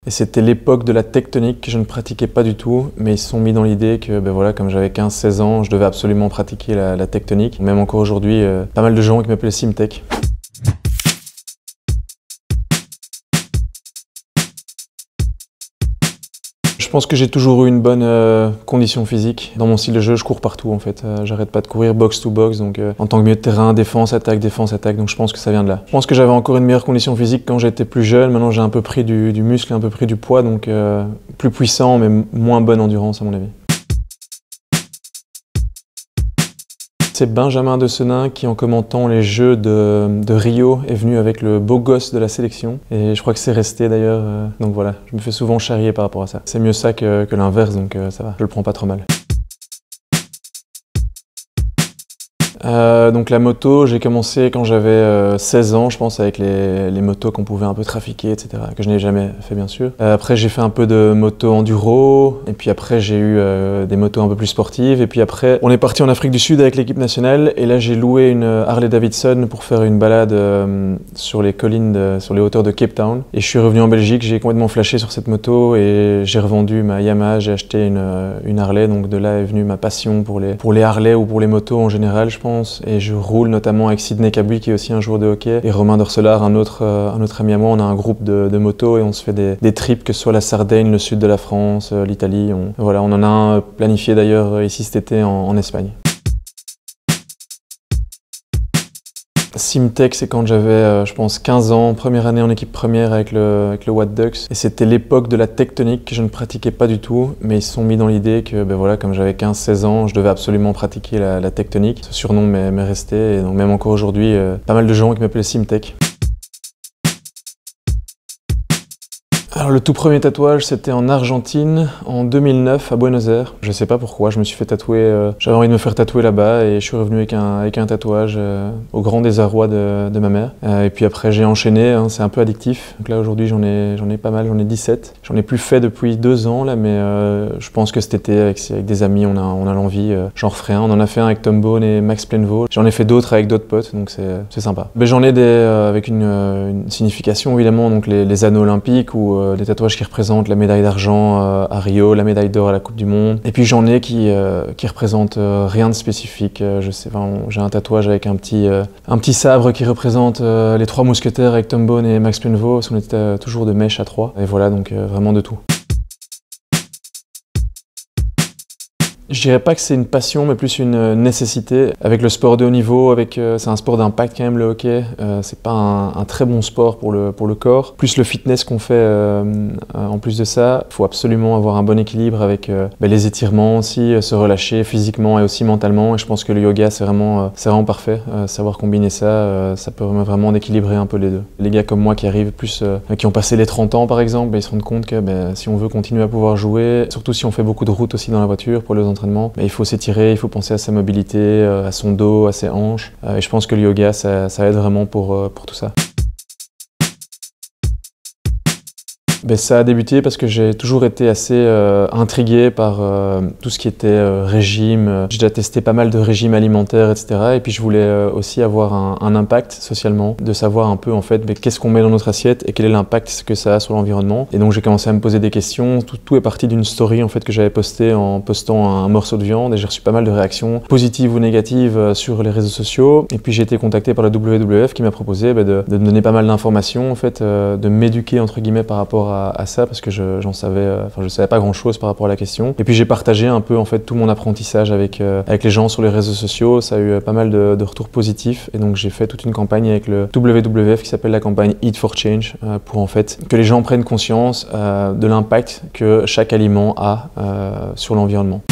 Et c'était l'époque de la tectonique que je ne pratiquais pas du tout, mais ils se sont mis dans l'idée que voilà, comme j'avais 15-16 ans, je devais absolument pratiquer la tectonique. Même encore aujourd'hui, pas mal de gens qui m'appellent Simtech. Je pense que j'ai toujours eu une bonne condition physique. Dans mon style de jeu, je cours partout en fait. J'arrête pas de courir box to box, donc en tant que milieu de terrain, défense, attaque, donc je pense que ça vient de là. Je pense que j'avais encore une meilleure condition physique quand j'étais plus jeune. Maintenant j'ai un peu pris du muscle, un peu pris du poids, donc plus puissant mais moins bonne endurance à mon avis. C'est Benjamin de Senin qui, en commentant les Jeux de Rio, est venu avec le beau gosse de la sélection. Et je crois que c'est resté d'ailleurs. Donc voilà, je me fais souvent charrier par rapport à ça. C'est mieux ça que l'inverse, donc ça va, je le prends pas trop mal. Donc la moto, j'ai commencé quand j'avais 16 ans, je pense, avec les motos qu'on pouvait un peu trafiquer, etc., que je n'ai jamais fait bien sûr. Après j'ai fait un peu de moto enduro, et puis après j'ai eu des motos un peu plus sportives, et puis après on est parti en Afrique du Sud avec l'équipe nationale, et là j'ai loué une Harley Davidson pour faire une balade sur les collines, sur les hauteurs de Cape Town. Et je suis revenu en Belgique, j'ai complètement flashé sur cette moto, et j'ai revendu ma Yamaha, j'ai acheté une Harley, donc de là est venue ma passion pour les Harley ou pour les motos en général, je pense. Et je roule notamment avec Sidney Cabui qui est aussi un joueur de hockey, et Romain Dorcelard, un autre ami à moi. On a un groupe de motos et on se fait des trips, que ce soit la Sardaigne, le sud de la France, l'Italie. Voilà, on en a un planifié d'ailleurs ici cet été en Espagne. Simtech, c'est quand j'avais, je pense, 15 ans, première année en équipe première avec le What Ducks. Et c'était l'époque de la tectonique que je ne pratiquais pas du tout, mais ils se sont mis dans l'idée que, voilà, comme j'avais 15-16 ans, je devais absolument pratiquer la tectonique. Ce surnom m'est resté, et donc même encore aujourd'hui, pas mal de gens qui m'appellent Simtech. Alors le tout premier tatouage, c'était en Argentine, en 2009, à Buenos Aires. Je sais pas pourquoi, je me suis fait tatouer, j'avais envie de me faire tatouer là-bas, et je suis revenu avec un tatouage au grand désarroi de ma mère. Et puis après j'ai enchaîné, hein, c'est un peu addictif. Donc là aujourd'hui j'en ai pas mal, j'en ai 17. J'en ai plus fait depuis 2 ans là, mais je pense que cet été avec des amis on a l'envie, j'en referai un. On en a fait un avec Tom Bone et Max Plainvaux. J'en ai fait d'autres avec d'autres potes, donc c'est sympa. Mais j'en ai avec une signification évidemment, donc les anneaux olympiques ou des tatouages qui représentent la médaille d'argent à Rio, la médaille d'or à la Coupe du Monde. Et puis j'en ai qui représentent rien de spécifique. Je sais, j'ai un tatouage avec un petit sabre qui représente les 3 mousquetaires avec Tom Bone et Max Plainvaux, parce qu'on était toujours de mèche à 3. Et voilà, donc vraiment de tout. Je dirais pas que c'est une passion, mais plus une nécessité. Avec le sport de haut niveau, c'est un sport d'impact quand même, le hockey. C'est pas un très bon sport pour le corps. Plus le fitness qu'on fait en plus de ça, il faut absolument avoir un bon équilibre avec les étirements aussi, se relâcher physiquement et aussi mentalement. Et je pense que le yoga, c'est vraiment parfait. Savoir combiner ça, ça permet vraiment d'équilibrer un peu les deux. Les gars comme moi qui arrivent qui ont passé les 30 ans par exemple, ils se rendent compte que si on veut continuer à pouvoir jouer, surtout si on fait beaucoup de routes aussi dans la voiture pour les entraînements, il faut s'étirer, il faut penser à sa mobilité, à son dos, à ses hanches. Et je pense que le yoga, ça aide vraiment pour tout ça. Ça a débuté parce que j'ai toujours été assez intrigué par tout ce qui était régime. J'ai déjà testé pas mal de régimes alimentaires, etc. Et puis je voulais aussi avoir un impact socialement, de savoir un peu en fait qu'est-ce qu'on met dans notre assiette et quel est l'impact que ça a sur l'environnement. Et donc j'ai commencé à me poser des questions. Tout est parti d'une story en fait que j'avais postée en postant un morceau de viande, et j'ai reçu pas mal de réactions positives ou négatives sur les réseaux sociaux. Et puis j'ai été contacté par la WWF qui m'a proposé de me donner pas mal d'informations en fait, de m'éduquer entre guillemets par rapport à ça, parce que je savais pas grand chose par rapport à la question. Et puis j'ai partagé un peu en fait tout mon apprentissage avec les gens sur les réseaux sociaux. Ça a eu pas mal de retours positifs, et donc j'ai fait toute une campagne avec le WWF qui s'appelle la campagne Eat for Change, pour en fait que les gens prennent conscience de l'impact que chaque aliment a sur l'environnement.